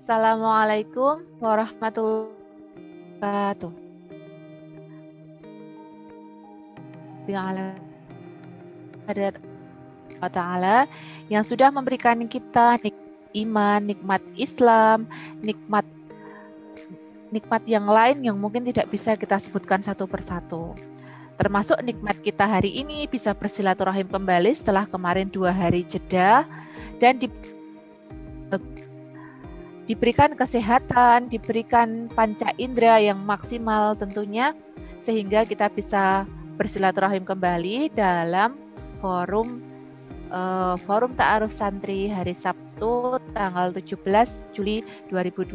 Assalamualaikum warahmatullahi wabarakatuh. Hadirat Allah Ta'ala yang sudah memberikan kita iman, nikmat Islam, nikmat yang lain yang mungkin tidak bisa kita sebutkan satu persatu. Termasuk nikmat kita hari ini bisa bersilaturahim kembali setelah kemarin 2 hari jeda dan diberikan kesehatan, diberikan panca indera yang maksimal tentunya, sehingga kita bisa bersilaturahim kembali dalam forum Ta'aruf Santri hari Sabtu tanggal 17 Juli 2021.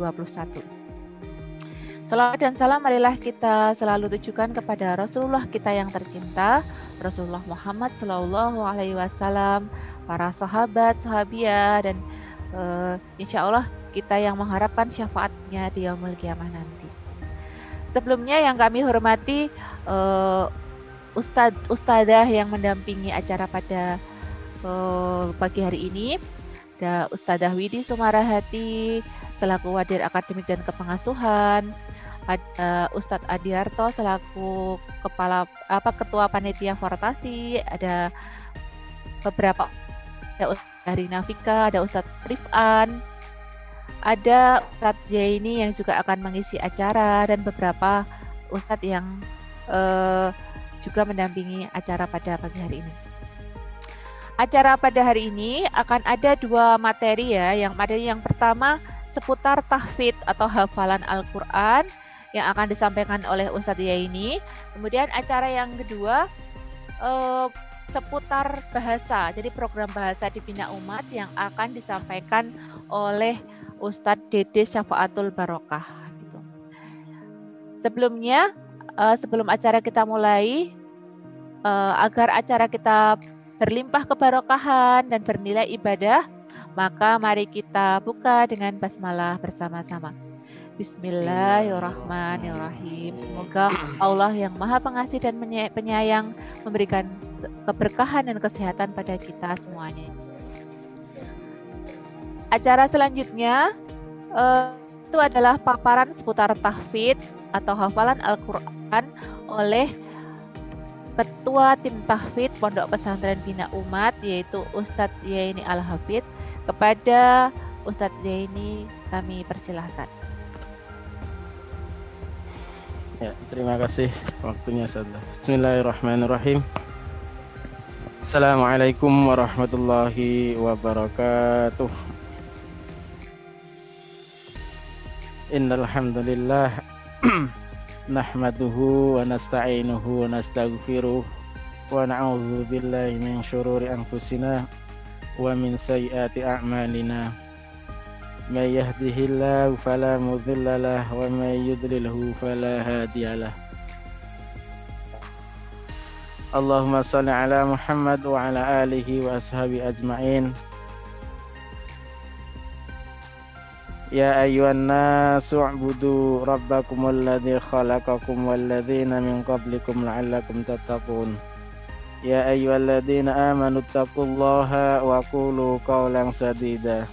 Salawat dan salam marilah kita selalu tujukan kepada Rasulullah kita yang tercinta, Rasulullah Muhammad Sallallahu Alaihi Wasallam, para sahabat, sahabiah, dan insya Allah kita yang mengharapkan syafaatnya di yaumul qiyamah nanti. Sebelumnya yang kami hormati Ustadzah yang mendampingi acara pada pagi hari ini, ada Ustadzah Widi Sumarahati selaku Wadir Akademik dan Kepengasuhan, ada Ustadz Adiarto selaku Ketua Panitia Fortasi, ada beberapa, ada Ustadz Rina Fika, ada Ustadz Rifan, ada Ustadz Jaini yang juga akan mengisi acara, dan beberapa Ustadz yang juga mendampingi acara pada pagi hari ini. Acara pada hari ini akan ada 2 materi ya. Yang materi yang pertama seputar tahfidz atau hafalan Al-Quran yang akan disampaikan oleh Ustadz Yaini. Kemudian acara yang kedua seputar bahasa, jadi program bahasa di Bina Umat yang akan disampaikan oleh Ustadz Dede Syafaatul Barokah. Gitu. Sebelumnya, sebelum acara kita mulai, agar acara kita berlimpah kebarokahan dan bernilai ibadah, maka mari kita buka dengan basmalah bersama-sama. Bismillahirrahmanirrahim. Semoga Allah yang Maha Pengasih dan Penyayang memberikan keberkahan dan kesehatan pada kita semuanya. Acara selanjutnya itu adalah paparan seputar tahfidz atau hafalan Al-Quran oleh Ketua Tim Tahfidz Pondok Pesantren Bina Umat, yaitu Ustadz Yaini Al-Hafidz. Kepada Ustadz Yaini kami persilahkan. Ya, terima kasih waktunya Ustadz. Bismillahirrahmanirrahim. Assalamualaikum warahmatullahi wabarakatuh. Innal hamdalillah nahmaduhu wa nasta'inuhu wa nastaghfiruh wa na'udzu billahi min syururi anfusina wa min sayyiati a'malina. May yahdihillahu fala mudhillalah wa may yudlilhu fala hadiyalah. Allahumma shalli ala Muhammad wa ala alihi wa ashabi ajma'in. Ya ayyuhan nasu u'budu rabbakumul ladzi khalaqakum wal ladzina min qablikum la'allakum tattaqun. Ya ayyuhalladzina amanu taqullaha wa qulu qawlan sadida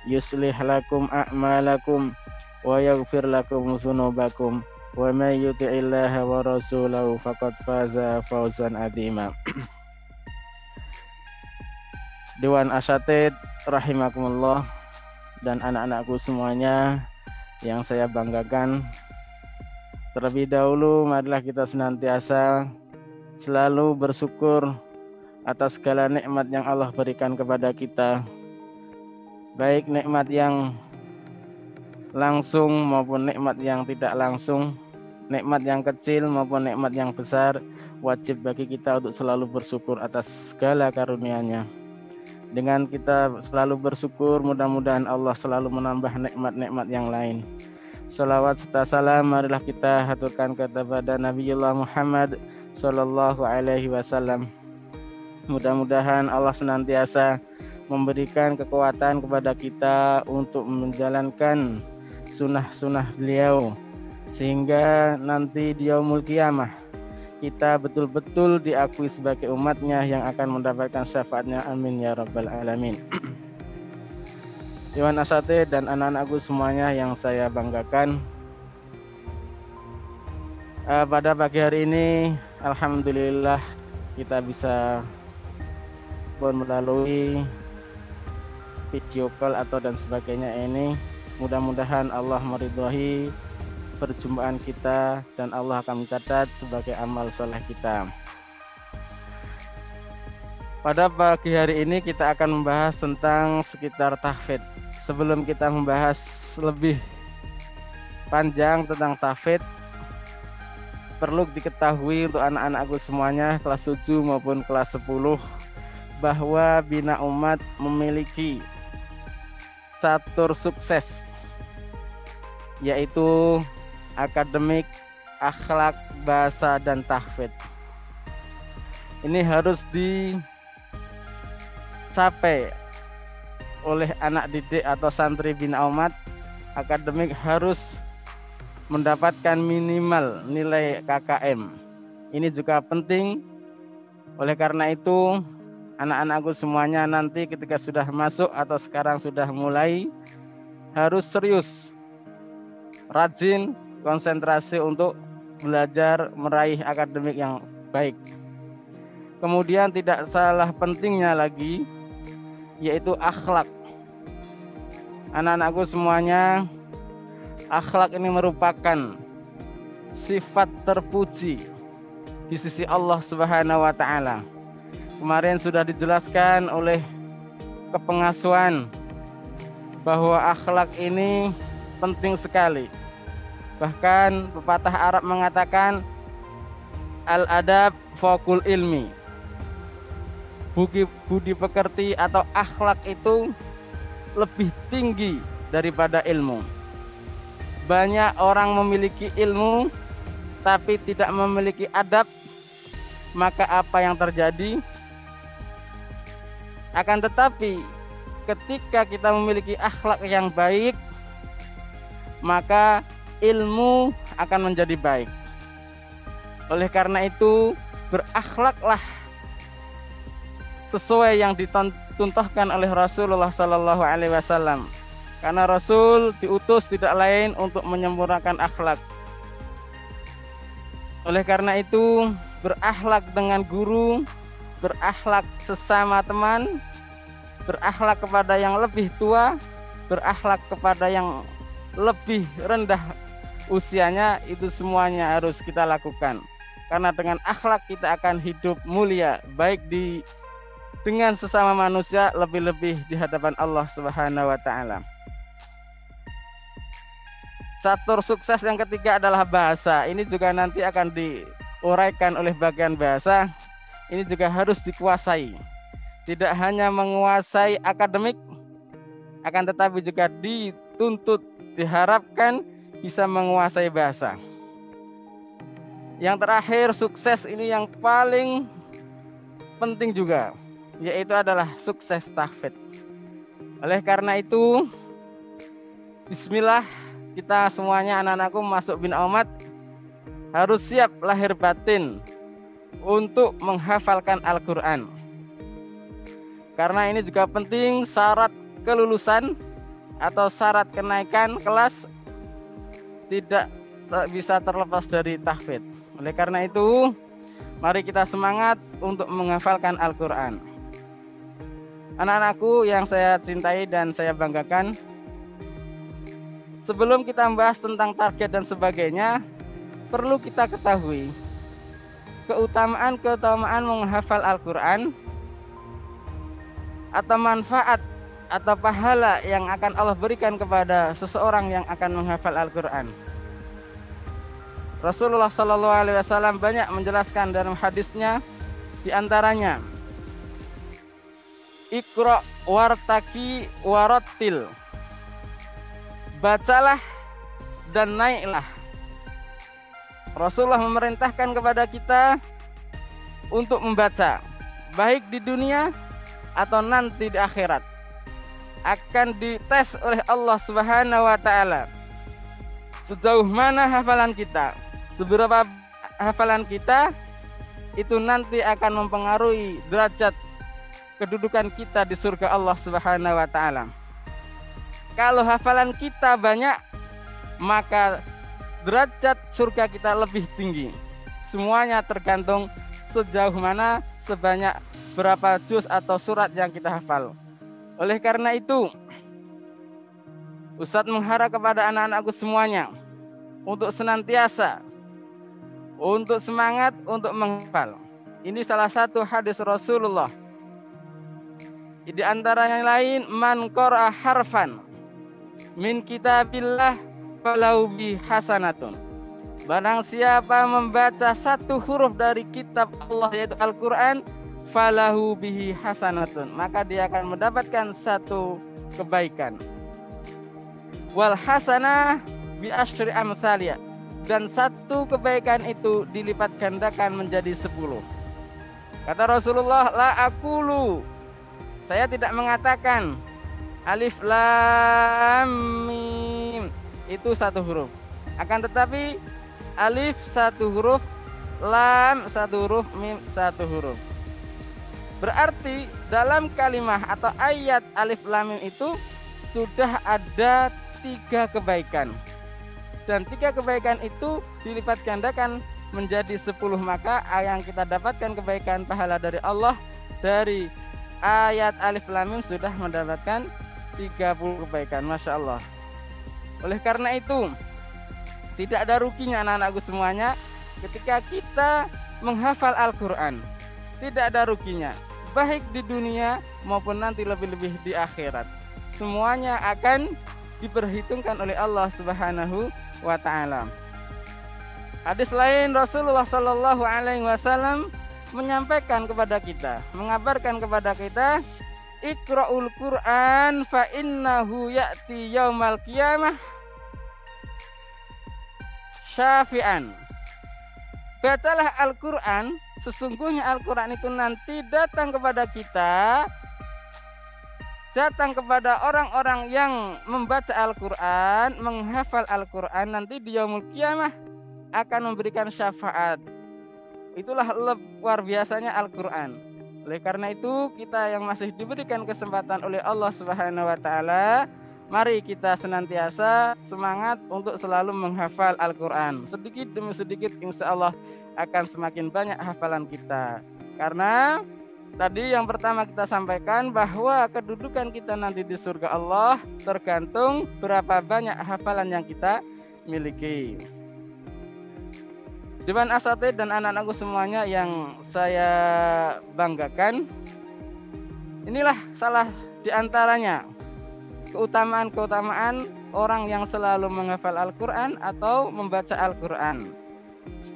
yuslih lakum a'malakum wa yaghfir lakum dzunubakum wa may yuti'illaha wa rasulahu faqad faza fawzan 'azima. Dewan Asatidz rahimakumullah dan anak-anakku semuanya yang saya banggakan, terlebih dahulu marilah kita senantiasa selalu bersyukur atas segala nikmat yang Allah berikan kepada kita, baik nikmat yang langsung maupun nikmat yang tidak langsung, nikmat yang kecil maupun nikmat yang besar. Wajib bagi kita untuk selalu bersyukur atas segala karunia-Nya. Dengan kita selalu bersyukur, mudah-mudahan Allah selalu menambah nikmat-nikmat yang lain. Salawat serta salam marilah kita haturkan kepada Nabiullah Muhammad Sallallahu Alaihi Wasallam. Mudah-mudahan Allah senantiasa memberikan kekuatan kepada kita untuk menjalankan sunnah-sunnah beliau, sehingga nanti di yaumul qiyamah kita betul-betul diakui sebagai umatnya yang akan mendapatkan syafaatnya. Amin ya rabbal alamin. Dewan Asatidz dan anak-anakku semuanya yang saya banggakan. Pada pagi hari ini alhamdulillah kita bisa melalui video call atau dan sebagainya ini. Mudah-mudahan Allah meridhai perjumpaan kita dan Allah akan mencatat sebagai amal soleh kita. Pada pagi hari ini kita akan membahas tentang sekitar tahfidz. Sebelum kita membahas lebih panjang tentang tahfidz, perlu diketahui untuk anak-anakku semuanya kelas 7 maupun kelas 10 bahwa Bina Umat memiliki catur sukses, yaitu akademik, akhlak, bahasa, dan tahfidz. Ini harus dicapai oleh anak didik atau santri Bina Umat. Akademik harus mendapatkan minimal nilai KKM. Ini juga penting. Oleh karena itu, anak-anakku semuanya nanti ketika sudah masuk atau sekarang sudah mulai harus serius, rajin, konsentrasi untuk belajar meraih akademik yang baik. Kemudian tidak salah pentingnya lagi yaitu akhlak. Anak-anakku semuanya, akhlak ini merupakan sifat terpuji di sisi Allah Subhanahu wa taala. Kemarin sudah dijelaskan oleh kepengasuhan bahwa akhlak ini penting sekali. Bahkan pepatah Arab mengatakan al-adab fawqul ilmi. Budi pekerti atau akhlak itu lebih tinggi daripada ilmu. Banyak orang memiliki ilmu tapi tidak memiliki adab, maka apa yang terjadi? Akan tetapi ketika kita memiliki akhlak yang baik, maka ilmu akan menjadi baik. Oleh karena itu, berakhlaklah sesuai yang dicontohkan oleh Rasulullah Sallallahu Alaihi Wasallam. Karena Rasul diutus tidak lain untuk menyempurnakan akhlak. Oleh karena itu, berakhlak dengan guru, berakhlak sesama teman, berakhlak kepada yang lebih tua, berakhlak kepada yang lebih rendah usianya, itu semuanya harus kita lakukan. Karena dengan akhlak kita akan hidup mulia, baik dengan sesama manusia, lebih-lebih di hadapan Allah Subhanahu wa taala. Catur sukses yang ketiga adalah bahasa. Ini juga nanti akan diuraikan oleh bagian bahasa. Ini juga harus dikuasai. Tidak hanya menguasai akademik, akan tetapi juga dituntut, diharapkan bisa menguasai bahasa. Yang terakhir, sukses ini yang paling penting juga, yaitu adalah sukses tahfidz. Oleh karena itu, bismillah, kita semuanya anak-anakku masuk Bina Umat harus siap lahir batin untuk menghafalkan Al-Quran. Karena ini juga penting, syarat kelulusan atau syarat kenaikan kelas tidak bisa terlepas dari tahfidz. Oleh karena itu, mari kita semangat untuk menghafalkan Al-Quran. Anak-anakku yang saya cintai dan saya banggakan, sebelum kita membahas tentang target dan sebagainya, perlu kita ketahui keutamaan menghafal Al-Quran atau manfaat atau pahala yang akan Allah berikan kepada seseorang yang akan menghafal Al-Quran. Rasulullah Sallallahu Alaihi Wasallam banyak menjelaskan dalam hadisnya, di antaranya Iqra wartaki warattil, bacalah dan naiklah. Rasulullah memerintahkan kepada kita untuk membaca, baik di dunia atau nanti di akhirat. Akan dites oleh Allah Subhanahu wa taala. Sejauh mana hafalan kita, seberapa hafalan kita, itu nanti akan mempengaruhi derajat kedudukan kita di surga Allah Subhanahu wa taala. Kalau hafalan kita banyak, maka derajat surga kita lebih tinggi. Semuanya tergantung sejauh mana, sebanyak berapa juz atau surat yang kita hafal. Oleh karena itu, Ustadz mengharap kepada anak-anakku semuanya untuk senantiasa, untuk semangat, untuk menghafal. Ini salah satu hadis Rasulullah. Di antara yang lain, man qara'a harfan min kitabillah falahu bi hasanatun. Barang siapa membaca satu huruf dari kitab Allah yaitu Al-Quran, falahu bihi hasanatun, maka dia akan mendapatkan satu kebaikan. Wal hasanah bi asyri amsaliyah, dan satu kebaikan itu dilipat gandakan menjadi 10. Kata Rasulullah, la aqulu, saya tidak mengatakan alif lam mim itu satu huruf, akan tetapi alif satu huruf, lam satu huruf, mim satu huruf. Berarti dalam kalimah atau ayat alif lam mim itu sudah ada 3 kebaikan, dan 3 kebaikan itu dilipat gandakan menjadi 10, maka yang kita dapatkan kebaikan pahala dari Allah dari ayat alif lam mim sudah mendapatkan 30 kebaikan. Masya Allah. Oleh karena itu, tidak ada ruginya anak-anakku semuanya ketika kita menghafal Al-Quran. Tidak ada ruginya, baik di dunia maupun nanti lebih-lebih di akhirat. Semuanya akan diperhitungkan oleh Allah Subhanahu wa ta'ala. Hadis lain, Rasulullah Shallallahu Alaihi Wasallam menyampaikan kepada kita, mengabarkan kepada kita, Iqra'ul Qur'an fa innahu ya'ti yaumal qiyamah syafi'an. Bacalah Al-Quran, sesungguhnya Al-Quran itu nanti datang kepada kita, datang kepada orang-orang yang membaca Al-Quran, menghafal Al-Quran, nanti di yaumul qiyamah akan memberikan syafaat. Itulah luar biasanya Al-Quran. Oleh karena itu, kita yang masih diberikan kesempatan oleh Allah Subhanahu wa ta'ala, mari kita senantiasa semangat untuk selalu menghafal Al-Quran. Sedikit demi sedikit insya Allah akan semakin banyak hafalan kita. Karena tadi yang pertama kita sampaikan bahwa kedudukan kita nanti di surga Allah tergantung berapa banyak hafalan yang kita miliki. Dewan Asatid dan anak-anakku semuanya yang saya banggakan, inilah salah diantaranya keutamaan-keutamaan orang yang selalu menghafal Al-Quran atau membaca Al-Quran.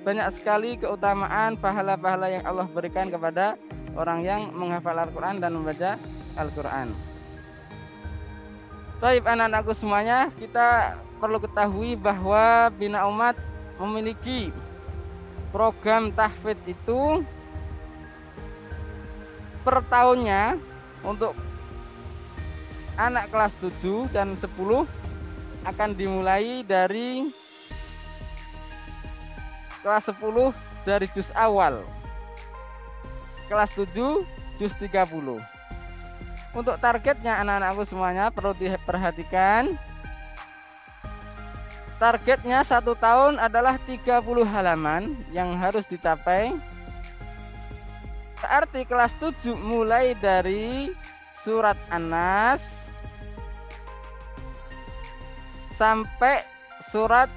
Banyak sekali keutamaan pahala-pahala yang Allah berikan kepada orang yang menghafal Al-Quran dan membaca Al-Quran. Baik anak-anakku semuanya, kita perlu ketahui bahwa Bina Umat memiliki program tahfidz itu per tahunnya untuk anak kelas 7 dan 10 akan dimulai dari kelas 10 dari juz awal, kelas 7 juz 30. Untuk targetnya anak-anakku semuanya perlu diperhatikan. Targetnya 1 tahun adalah 30 halaman yang harus dicapai. Berarti kelas 7 mulai dari surat An-Nas sampai surat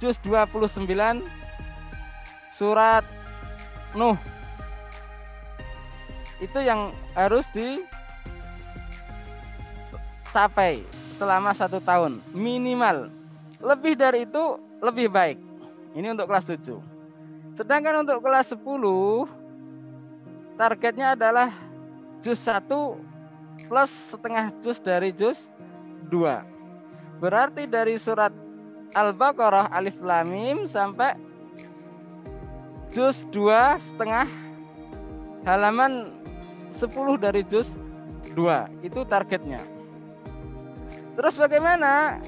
juz 29 surat Nuh. Itu yang harus dicapai selama 1 tahun minimal. Lebih dari itu lebih baik. Ini untuk kelas 7. Sedangkan untuk kelas 10 targetnya adalah juz 1 plus setengah juz dari juz 2. Berarti dari surat Al-Baqarah Alif Lam Mim sampai juz 2 setengah halaman 10 dari juz 2. Itu targetnya. Terus bagaimana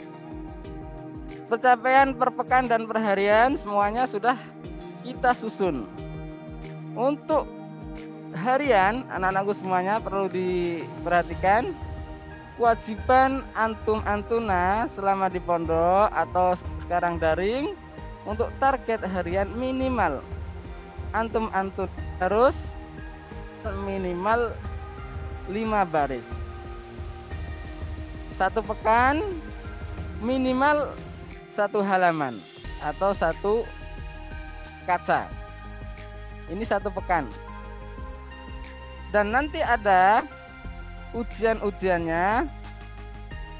pencapaian per pekan dan per harian, semuanya sudah kita susun. Untuk harian, anak-anakku semuanya perlu diperhatikan. kewajiban antum-antuna selama di pondok atau sekarang daring untuk target harian minimal antum-antun harus minimal 5 baris. Satu pekan minimal 1 halaman atau 1 kaca. Ini 1 pekan. Dan nanti ada ujian-ujiannya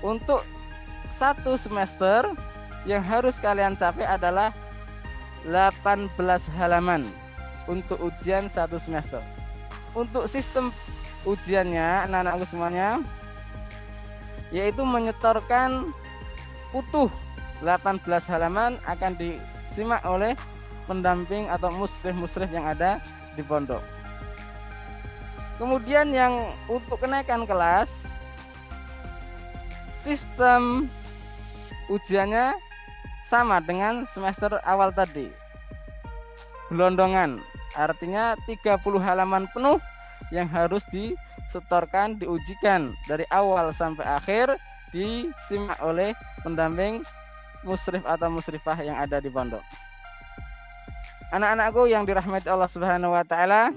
untuk 1 semester yang harus kalian capai adalah 18 halaman untuk ujian 1 semester. Untuk sistem ujiannya anak-anakku semuanya yaitu menyetorkan utuh 18 halaman akan disimak oleh pendamping atau musyrif-musyrif yang ada di pondok. Kemudian yang untuk kenaikan kelas, sistem ujiannya sama dengan semester awal tadi. Gelondongan, artinya 30 halaman penuh yang harus disetorkan, diujikan dari awal sampai akhir, disimak oleh pendamping musyrif atau musyrifah yang ada di pondok. Anak-anakku yang dirahmati Allah Subhanahu wa taala,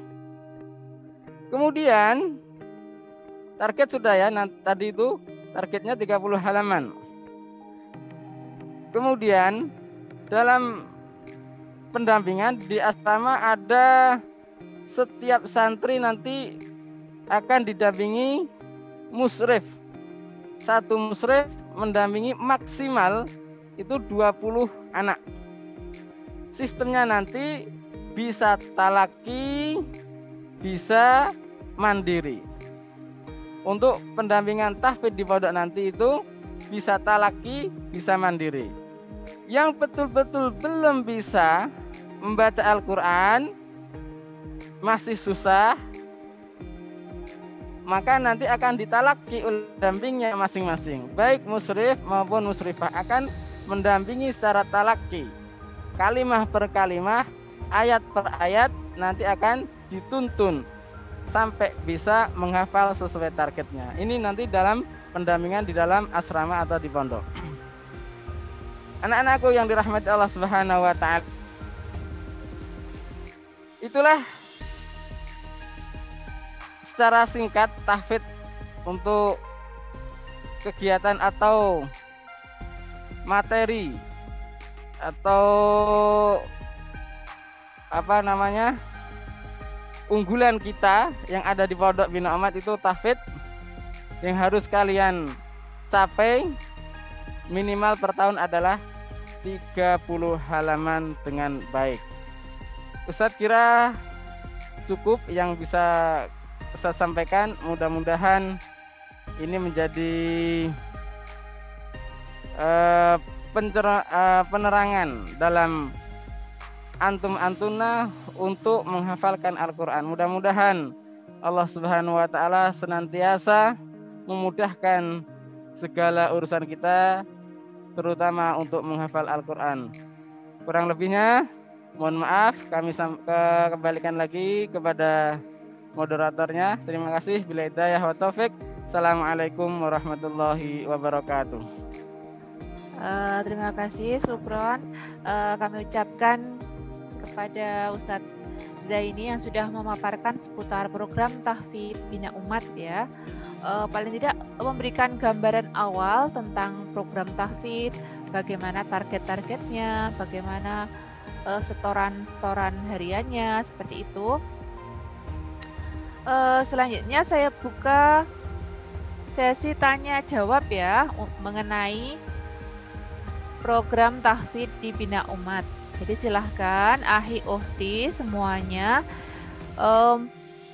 kemudian target sudah ya, tadi itu targetnya 30 halaman. Kemudian dalam pendampingan di asrama ada setiap santri nanti akan didampingi musyrif. Satu musyrif mendampingi maksimal itu 20 anak. Sistemnya nanti bisa talaki, bisa mandiri. Untuk pendampingan tahfidz di pondok nanti itu bisa talaki, bisa mandiri. Yang betul-betul belum bisa membaca Al-Quran, masih susah, maka nanti akan ditalaki oleh pendampingnya masing-masing. Baik musyrif maupun musyrifah akan mendampingi secara talaki. Kalimah per kalimah, ayat per ayat nanti akan dituntun sampai bisa menghafal sesuai targetnya. Ini nanti dalam pendampingan di dalam asrama atau di pondok. Anak-anakku yang dirahmati Allah Subhanahu wa taala, itulah secara singkat tahfidz untuk kegiatan atau materi atau unggulan kita yang ada di Pondok Bina Umat itu tahfidz yang harus kalian capai minimal per tahun adalah 30 halaman dengan baik. Ustadz kira cukup yang bisa Ustadz sampaikan. Mudah-mudahan ini menjadi penerangan dalam antum-antuna untuk menghafalkan Al-Quran. Mudah-mudahan Allah Subhanahu wa taala senantiasa memudahkan segala urusan kita, terutama untuk menghafal Al-Quran. Kurang lebihnya mohon maaf, kami kembalikan lagi kepada moderatornya. Terima kasih. Bila hidayah wa taufik. Assalamualaikum warahmatullahi wabarakatuh. Terima kasih Supron. Kami ucapkan kepada Ustadz Zaini yang sudah memaparkan seputar program tahfidz Bina Umat ya. Paling tidak memberikan gambaran awal tentang program tahfidz, bagaimana target-targetnya, bagaimana setoran hariannya, seperti itu. Selanjutnya saya buka sesi tanya jawab ya mengenai program tahfidz di Bina Umat. Jadi silahkan ahi ukhti semuanya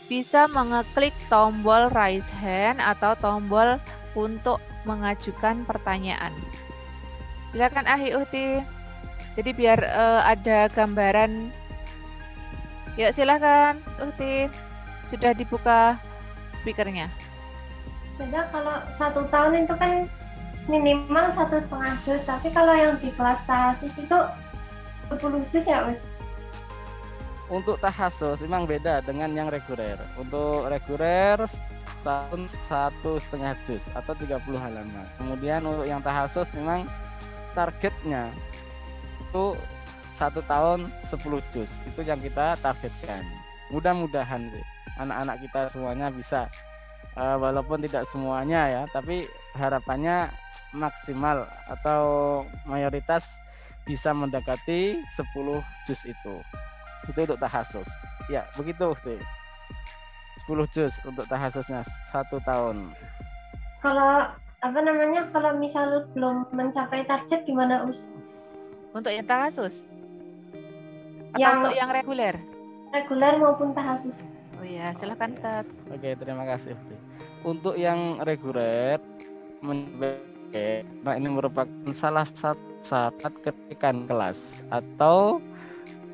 bisa mengeklik tombol raise hand atau tombol untuk mengajukan pertanyaan. Silakan ahi ukhti. Jadi biar ada gambaran. Ya silakan ukhti. Sudah dibuka speakernya. Beda kalau 1 tahun itu kan minimal 1,5 juz, tapi kalau yang di kelas tahassus itu 20 juz ya Us? Untuk tahassus memang beda dengan yang reguler. Untuk reguler tahun 1,5 juz atau 30 halaman. Kemudian untuk yang tahasus memang targetnya itu 1 tahun 10 juz. Itu yang kita targetkan. Mudah-mudahan sih anak-anak kita semuanya bisa, walaupun tidak semuanya ya, tapi harapannya maksimal atau mayoritas bisa mendekati 10 juz itu. Itu untuk tahasus. Ya, begitu Ukti. 10 juz untuk tahasusnya 1 tahun. Kalau kalau misal belum mencapai target gimana Us? Untuk yang tahasus? Atau Yang untuk yang reguler? reguler maupun tahasus. Oh ya, silakan Ustaz. Oke, terima kasih Ukti. Untuk yang reguler, nah ini merupakan salah satu syarat ketikan kelas atau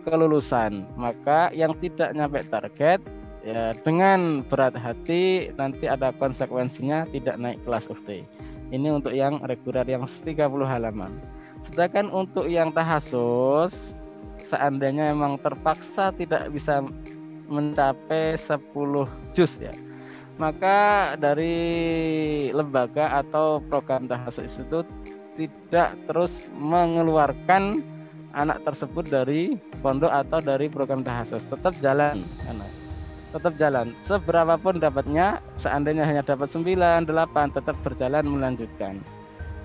kelulusan. Maka yang tidak nyampe target ya dengan berat hati nanti ada konsekuensinya tidak naik kelas Ukti. Ini untuk yang reguler yang 30 halaman. Sedangkan untuk yang tahasus, seandainya memang terpaksa tidak bisa mencapai 10 juz ya, maka dari lembaga atau program tahasus itu tidak terus mengeluarkan anak tersebut dari pondok atau dari program tahasus, tetap jalan anak. Tetap jalan, seberapapun dapatnya, seandainya hanya dapat 9, 8, tetap berjalan melanjutkan.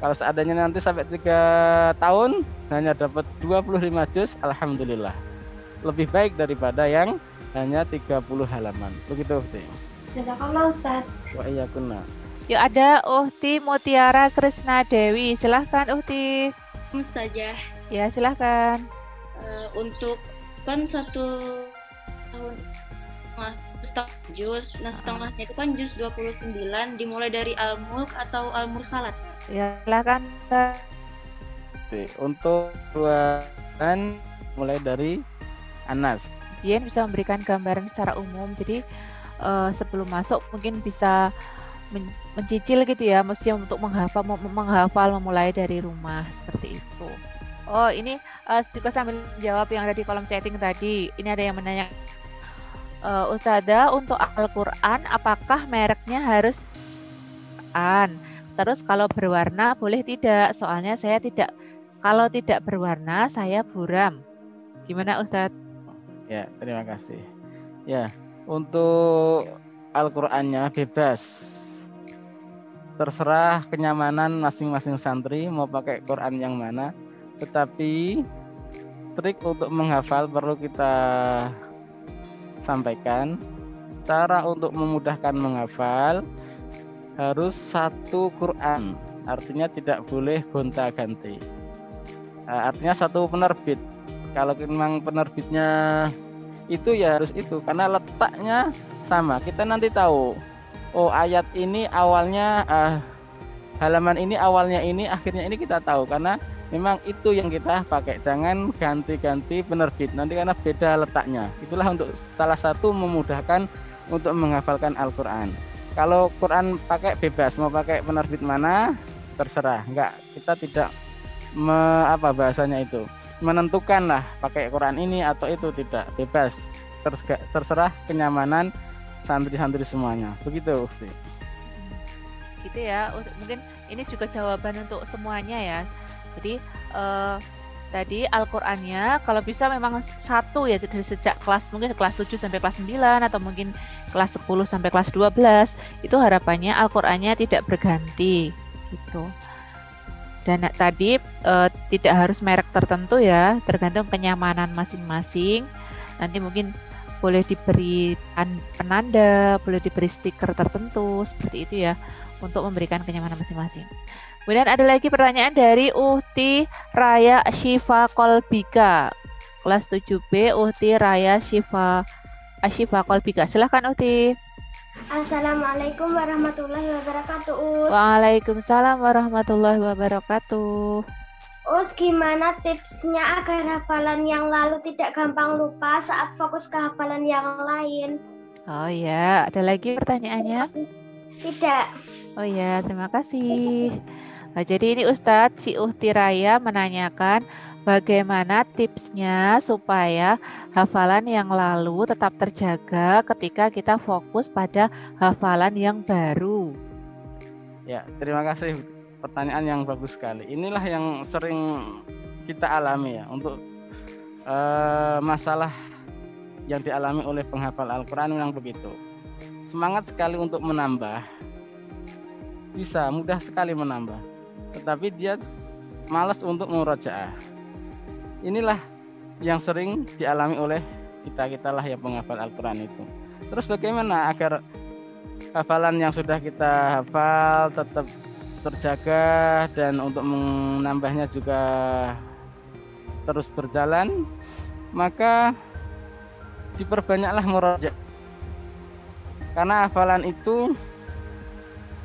Kalau seandainya nanti sampai 3 tahun hanya dapat 25 juz, alhamdulillah. Lebih baik daripada yang hanya 30 halaman. Begitu Ukti. Jazakallah Ustaz. Wa iyyakunna. Yuk ada Uhti Mutiara Krisna Dewi. Silahkan Uhti. Ustazah, Ya silahkan. untuk kan 1 tahun setengah juz, nah setengahnya itu kan juz 29 dimulai dari Al-Mulk atau Al-Mursalat. Ya silahkan. Untuk ruangan mulai dari Anas. Jian bisa memberikan gambaran secara umum. Jadi sebelum masuk mungkin bisa mencicil gitu ya, mesti untuk menghafal memulai dari rumah seperti itu. Oh ini juga sambil jawab yang ada di kolom chatting tadi. Ini ada yang menanya, Ustazah, untuk Al-Quran apakah mereknya harus Quran? Terus kalau berwarna boleh tidak? Soalnya saya tidak, kalau tidak berwarna saya buram. Gimana Ustadz? Ya, terima kasih. Ya, untuk Al-Qur'annya bebas. Terserah kenyamanan masing-masing santri mau pakai Quran yang mana. Tetapi trik untuk menghafal perlu kita sampaikan. Cara untuk memudahkan menghafal harus satu Quran. Artinya tidak boleh gonta-ganti. Artinya satu penerbit. Kalau memang penerbitnya itu ya harus itu, karena letaknya sama. Kita nanti tahu, oh ayat ini awalnya halaman ini awalnya ini, akhirnya ini kita tahu, karena memang itu yang kita pakai. Jangan ganti-ganti penerbit nanti karena beda letaknya. Itulah untuk salah satu memudahkan untuk menghafalkan Al-Quran. Kalau Quran pakai bebas, mau pakai penerbit mana terserah. Enggak, kita tidak bahasanya itu menentukan lah pakai Quran ini atau itu, tidak, bebas, terserah kenyamanan santri-santri semuanya. Begitu Ufti. Gitu ya, mungkin ini juga jawaban untuk semuanya ya. Jadi tadi Al-Qur'annya kalau bisa memang satu ya, dari sejak kelas mungkin kelas 7 sampai kelas 9 atau mungkin kelas 10 sampai kelas 12, itu harapannya Al-Qur'annya tidak berganti gitu. Dan tadi tidak harus merek tertentu ya, tergantung kenyamanan masing-masing. Nanti mungkin boleh diberi penanda, boleh diberi stiker tertentu seperti itu ya, untuk memberikan kenyamanan masing-masing. Kemudian ada lagi pertanyaan dari Uhti Raya Syifa Kolbika, kelas 7B. Uhti Raya Syifa Kolbika, silahkan Uhti. Assalamualaikum warahmatullahi wabarakatuh, Us. Waalaikumsalam warahmatullahi wabarakatuh. Us, gimana tipsnya agar hafalan yang lalu tidak gampang lupa saat fokus ke hafalan yang lain? Oh ya, ada lagi pertanyaannya? Tidak. Oh ya, terima kasih. Nah, jadi ini Ustadz, si Uhti Raya menanyakan bagaimana tipsnya supaya hafalan yang lalu tetap terjaga ketika kita fokus pada hafalan yang baru? Ya, terima kasih, pertanyaan yang bagus sekali. Inilah yang sering kita alami ya, untuk masalah yang dialami oleh penghafal Al-Quran yang begitu. Semangat sekali untuk menambah, bisa mudah sekali menambah, tetapi dia malas untuk murojaah. Inilah yang sering dialami oleh kita lah yang penghafal Al-Quran itu. Terus bagaimana agar hafalan yang sudah kita hafal tetap terjaga dan untuk menambahnya juga terus berjalan? Maka diperbanyaklah murojaah. Karena hafalan itu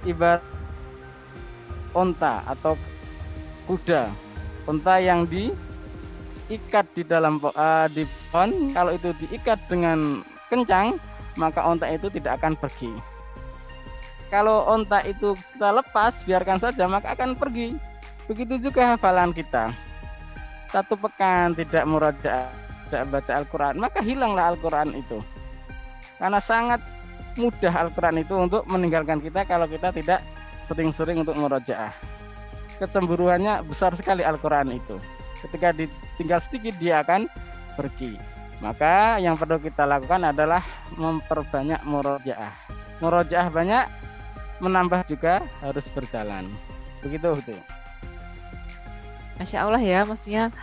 ibarat onta atau kuda. Onta yang diikat di dalam di pohon, kalau itu diikat dengan kencang, maka onta itu tidak akan pergi. Kalau onta itu kita lepas, biarkan saja, maka akan pergi. Begitu juga hafalan kita. 1 pekan tidak murojaah, tidak baca Al-Quran, maka hilanglah Al-Quran itu. Karena sangat mudah Al-Quran itu untuk meninggalkan kita kalau kita tidak sering-sering untuk murojaah. Kecemburuannya besar sekali Al-Quran itu. Ketika ditinggal sedikit dia akan pergi. Maka yang perlu kita lakukan adalah memperbanyak murojaah. Murojaah banyak, menambah juga harus berjalan. Begitu. Masya Allah ya, maksudnya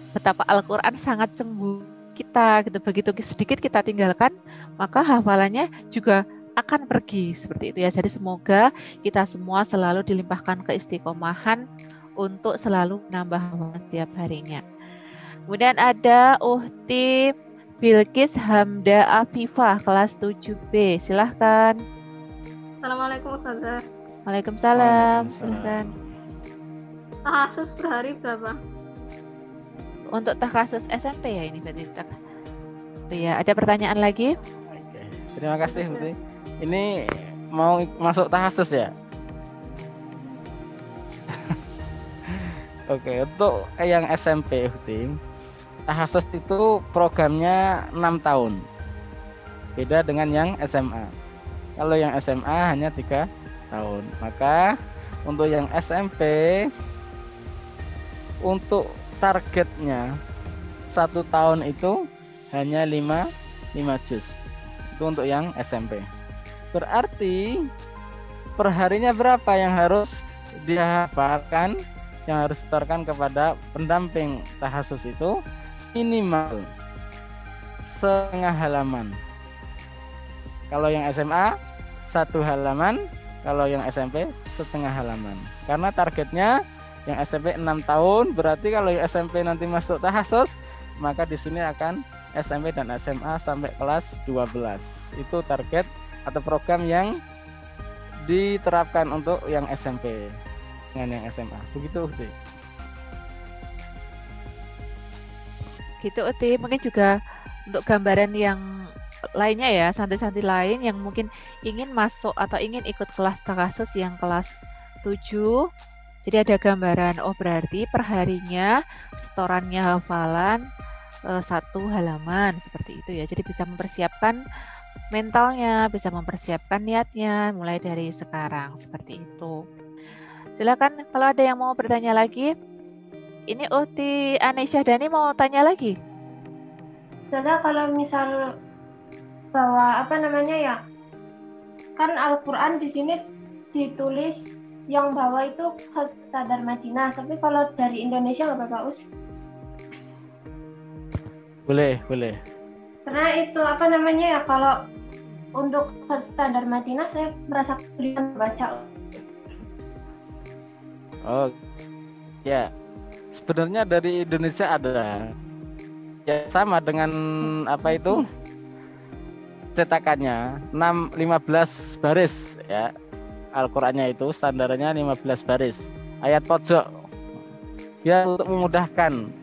betapa Al-Quran sangat cemburu kita gitu. Begitu sedikit kita tinggalkan, maka hafalannya juga akan pergi seperti itu ya. Jadi semoga kita semua selalu dilimpahkan keistiqomahan untuk selalu menambah hafalan setiap harinya. Kemudian ada Uhti Bilqis Hamda Afifah kelas 7B. Silahkan. Assalamualaikum Ustazah. Waalaikumsalam. Silahkan. Tahasus per hari berapa? Untuk kasus SMP ya ini berarti. Ya, ada pertanyaan lagi? Oke. Terima kasih Uhti. Ini mau masuk tahasus ya? Oke, untuk yang SMP Uhti, tahasus itu programnya 6 tahun. Beda dengan yang SMA. Kalau yang SMA hanya 3 tahun. Maka untuk yang SMP, untuk targetnya 1 tahun itu hanya 5 juz. Itu untuk yang SMP. Berarti perharinya berapa yang harus dihafalkan, yang harus disetorkan kepada pendamping tahasus itu? Minimal setengah halaman. Kalau yang SMA 1 halaman, kalau yang SMP setengah halaman. Karena targetnya yang SMP 6 tahun, berarti kalau yang SMP nanti masuk tahasus, maka di sini akan SMP dan SMA sampai kelas 12. Itu target atau program yang diterapkan untuk yang SMP dengan yang SMA. Begitu Uti. Gitu Uti, mungkin juga untuk gambaran yang lainnya ya, santri-santri lain yang mungkin ingin masuk atau ingin ikut kelas tahasus yang kelas 7. Jadi ada gambaran, oh berarti perharinya setorannya hafalan 1 halaman seperti itu ya. Jadi bisa mempersiapkan mentalnya, bisa mempersiapkan niatnya mulai dari sekarang seperti itu. Silakan kalau ada yang mau bertanya lagi. Ini Uhti Anisha Dani mau tanya lagi. Saudara, kalau misal bahwa kan Al-Quran di sini ditulis yang bawah itu standar Madinah, tapi kalau dari Indonesia nggak apa-apa Us? Boleh. Karena itu kalau untuk standar Madinah saya merasa kesulitan baca. Oh ya, sebenarnya dari Indonesia ada ya, sama dengan cetakannya 15 baris ya. Al-Qurannya itu standarnya 15 baris, ayat pojok ya, untuk memudahkan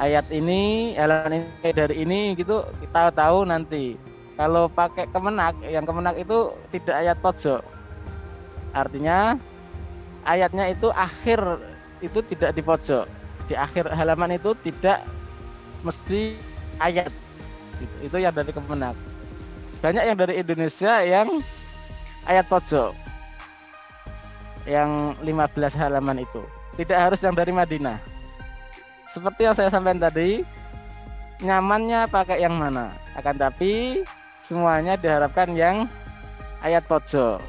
ayat ini, halaman ini dari ini gitu, kita tahu nanti. Kalau pakai kemenak, yang kemenak itu tidak ayat pojok, artinya ayatnya itu akhir itu tidak di pojok. Di akhir halaman itu tidak mesti ayat. Itu yang dari Kemenak. Banyak yang dari Indonesia yang ayat pojok. Yang 15 halaman itu. Tidak harus yang dari Madinah. Seperti yang saya sampaikan tadi, nyamannya pakai yang mana. Akan tapi semuanya diharapkan yang ayat pojok.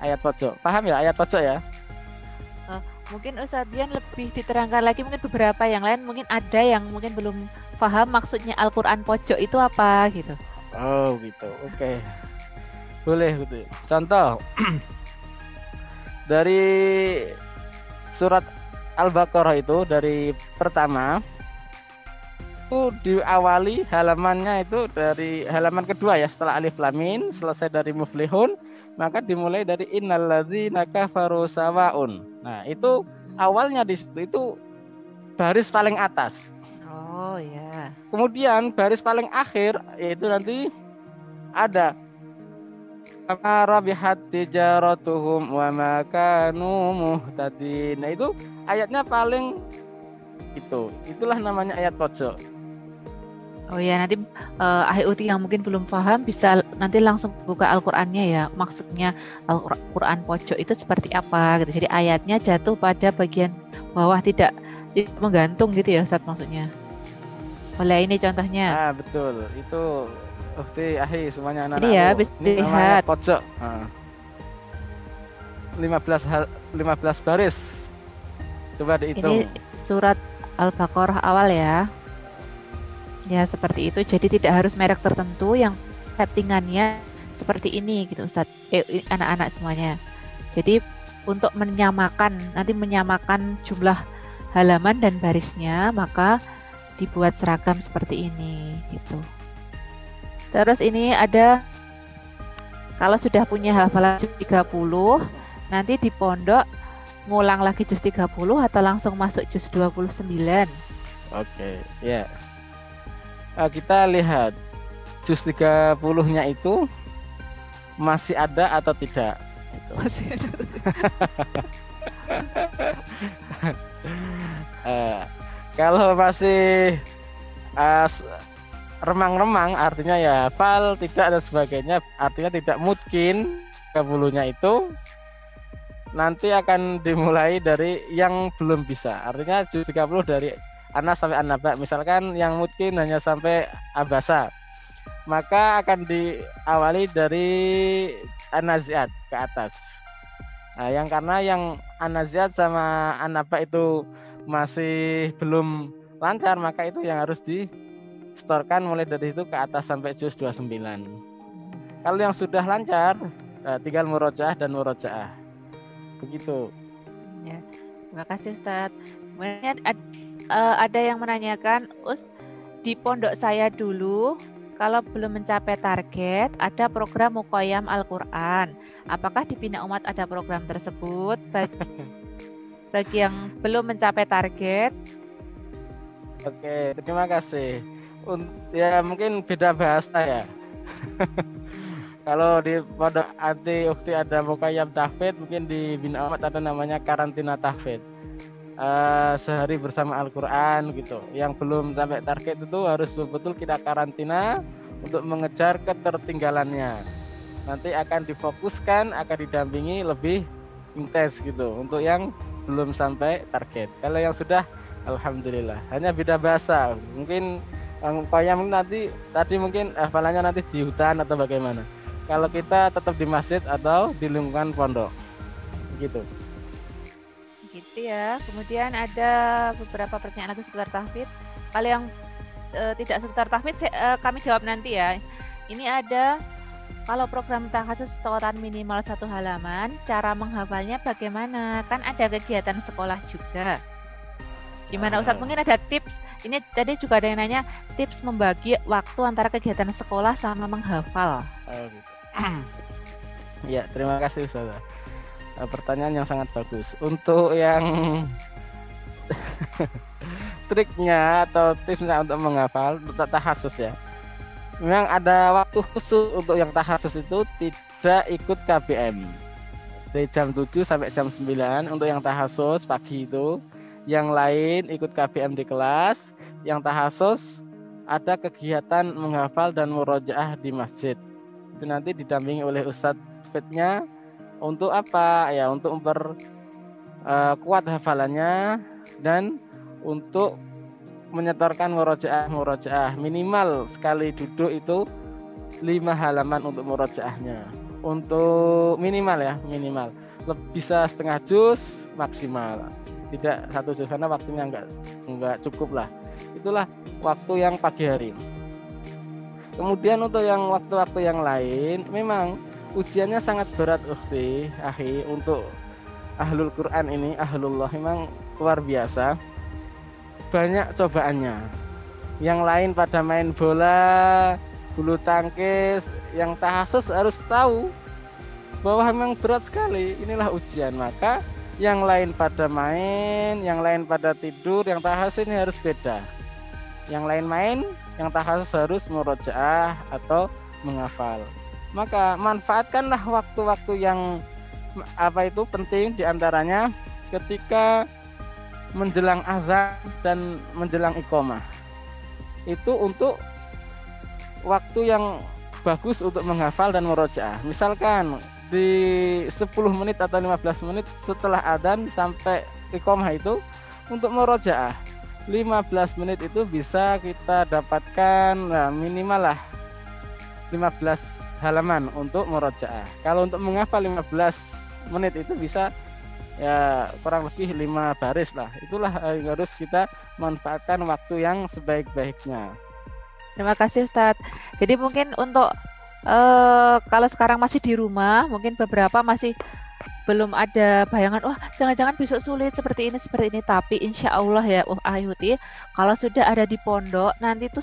Ayat pojok. Paham ya ayat pojok ya? Mungkin Ustadz Dian lebih diterangkan lagi, mungkin beberapa yang lain mungkin ada yang mungkin belum paham maksudnya Al-Quran pojok itu apa gitu. Oh gitu, oke. Boleh gitu. Contoh dari surat Al-Baqarah itu dari pertama itu diawali halamannya itu dari halaman kedua ya, setelah Alif Lam Mim selesai dari Muflihun, maka dimulai dari innalladzina kafaru sawaun. Nah, itu awalnya di situ itu baris paling atas. Oh ya. Kemudian baris paling akhir yaitu nanti ada rabihat tijaratuhum wa ma kanu muhtadin. Nah, itu ayatnya paling itulah namanya ayat pojok. Oh ya, nanti Ahli Uti yang mungkin belum paham bisa nanti langsung buka Al-Qur'annya ya. Maksudnya Al-Qur'an pojok itu seperti apa gitu. Jadi ayatnya jatuh pada bagian bawah, tidak menggantung gitu ya Ustaz maksudnya. Oleh ini contohnya. Betul. Itu Ukti Ahi semuanya anak-anak. Ini ya bisa dilihat pojok. 15 baris. Coba dihitung. Ini surat Al-Baqarah awal ya. Ya seperti itu. Jadi tidak harus merek tertentu, yang settingannya seperti ini gitu Ustaz. Anak-anak semuanya. Jadi untuk menyamakan jumlah halaman dan barisnya, maka dibuat seragam seperti ini gitu. Terus ini ada, kalau sudah punya hafalan juz 30, nanti di pondok ngulang lagi juz 30 atau langsung masuk juz 29. Oke, ya. Kita lihat juz 30-nya itu masih ada atau tidak. Itu. Masih ada. Kalau masih remang-remang, artinya ya hafal, tidak dan sebagainya, artinya tidak mungkin 30-nya itu nanti akan dimulai dari yang belum bisa. Artinya juz 30 dari Anas sampai An-Naba, misalkan yang mungkin hanya sampai Abasa, maka akan diawali dari An-Nazi'at ke atas. Nah, karena yang An-Nazi'at sama An-Naba itu masih belum lancar, maka itu yang harus distorkan mulai dari situ ke atas sampai juz 29. Kalau yang sudah lancar, tinggal murojaah dan murojaah. Begitu. Ya, terima kasih Ustadz. Kemudian ada yang menanyakan, di pondok saya dulu kalau belum mencapai target ada program Muqayyam Al-Quran. Apakah di Bina Umat ada program tersebut bagi yang belum mencapai target? Oke, terima kasih. Ya mungkin beda bahasa ya. Kalau di pondok anti ukti ada Muqayyam tahfidz, mungkin di Bina Umat ada namanya karantina tahfidz. Sehari bersama Al-Quran gitu. Yang belum sampai target itu harus betul-betul kita karantina untuk mengejar ketertinggalannya. Nanti akan difokuskan, akan didampingi lebih intens gitu untuk yang belum sampai target. Kalau yang sudah, alhamdulillah. Hanya beda bahasa. Mungkin yang nanti tadi mungkin hafalannya nanti di hutan atau bagaimana. Kalau kita tetap di masjid atau di lingkungan pondok. Gitu. Gitu ya. Kemudian ada beberapa pertanyaan lagi seputar tahfidz. Kalau yang tidak seputar tahfidz kami jawab nanti ya. Ini ada, kalau program tahfiz setoran minimal 1 halaman, cara menghafalnya bagaimana? Kan ada kegiatan sekolah juga. Gimana Ustadz? Mungkin ada tips. Ini tadi juga ada yang nanya tips membagi waktu antara kegiatan sekolah sama menghafal. Gitu. Ya, terima kasih Ustaz. Pertanyaan yang sangat bagus. Untuk yang triknya atau tipsnya untuk menghafal, untuk tahassus ya. Memang ada waktu khusus untuk yang tahassus itu tidak ikut KBM. dari jam 7 sampai jam 9 untuk yang tahassus pagi itu. Yang lain ikut KBM di kelas. Yang tahassus ada kegiatan menghafal dan murojaah di masjid. Itu nanti didampingi oleh Ustadz Fitnya untuk apa? Ya untuk kuat hafalannya dan untuk menyetorkan murojaah minimal sekali duduk itu 5 halaman untuk murojaahnya. Untuk minimal bisa setengah juz maksimal, tidak 1 juz karena waktunya enggak cukup lah. Itulah waktu yang pagi hari. Kemudian untuk yang waktu-waktu yang lain memang ujiannya sangat berat akhi untuk ahlul Quran ini, ahlullah memang luar biasa. Banyak cobaannya. Yang lain pada main bola, bulu tangkis, yang tahassus harus tahu bahwa memang berat sekali. Inilah ujian. Maka yang lain pada main, yang lain pada tidur, yang tahassus ini harus beda. Yang lain main, yang tahassus harus murojaah atau menghafal. Maka manfaatkanlah waktu-waktu yang penting diantaranya ketika menjelang azan dan menjelang iqamah. Itu untuk waktu yang bagus untuk menghafal dan murojaah. Misalkan di 10 menit atau 15 menit setelah adzan sampai iqamah itu untuk murojaah. 15 menit itu bisa kita dapatkan minimal lah 15 halaman untuk murojaah. Kalau untuk menghafal 15 menit itu bisa ya kurang lebih 5 baris lah. Itulah yang harus kita manfaatkan waktu yang sebaik-baiknya. Terima kasih Ustadz. Jadi mungkin untuk kalau sekarang masih di rumah, mungkin beberapa masih belum ada bayangan, jangan-jangan besok sulit seperti ini. Tapi insya Allah ya Ayuti, kalau sudah ada di pondok, nanti itu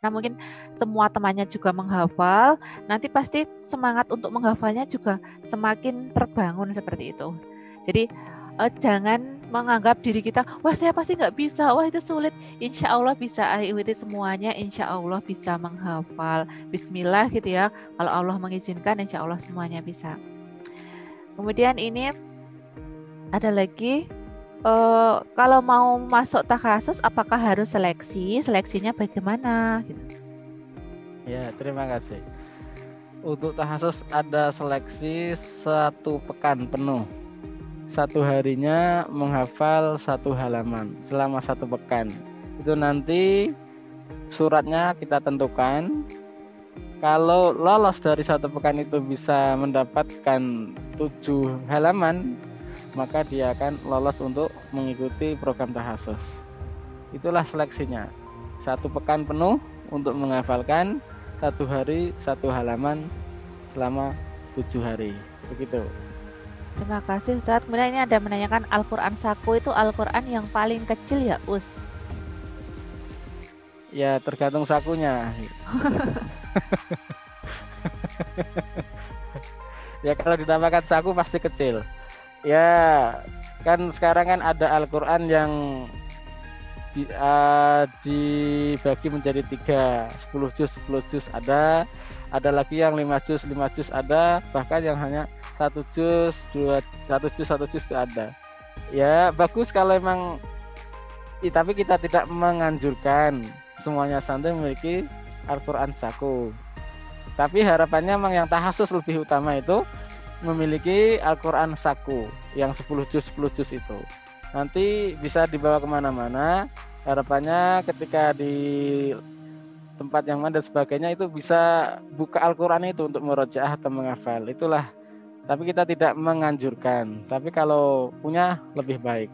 mungkin semua temannya juga menghafal, nanti pasti semangat untuk menghafalnya juga semakin terbangun seperti itu. Jadi jangan menganggap diri kita, saya pasti nggak bisa, itu sulit. Insya Allah bisa, itu semuanya insya Allah bisa menghafal. Bismillah gitu ya, kalau Allah mengizinkan insya Allah semuanya bisa. Kemudian ini ada lagi, kalau mau masuk takhasus apakah harus seleksi? Seleksinya bagaimana? Gitu. Ya, terima kasih. Untuk takhasus ada seleksi 1 pekan penuh. 1 harinya menghafal 1 halaman selama 1 pekan. Itu nanti suratnya kita tentukan. Kalau lolos dari 1 pekan itu bisa mendapatkan 7 halaman, maka dia akan lolos untuk mengikuti program tahassus. Itulah seleksinya. 1 pekan penuh untuk menghafalkan 1 hari 1 halaman selama 7 hari. Begitu. Terima kasih Ustadz. Kemudian ini ada menanyakan Al-Quran Saku itu Al-Quran yang paling kecil ya Us? Ya tergantung sakunya. Ya kalau dinamakan saku pasti kecil. Ya kan sekarang kan ada Al-Quran yang dibagi menjadi 3, 10 juz ada lagi yang 5 juz ada, bahkan yang hanya 1 juz, 1 juz itu ada. Ya bagus kalau emang, tapi kita tidak menganjurkan semuanya santri memiliki Al-Quran Saku. Tapi harapannya memang yang tahassus lebih utama itu memiliki Al-Quran Saku yang 10 juz itu. Nanti bisa dibawa kemana-mana. Harapannya ketika di tempat yang mana dan sebagainya itu bisa buka Al-Quran itu untuk murojaah atau menghafal. Itulah. Tapi kita tidak menganjurkan. Tapi kalau punya lebih baik.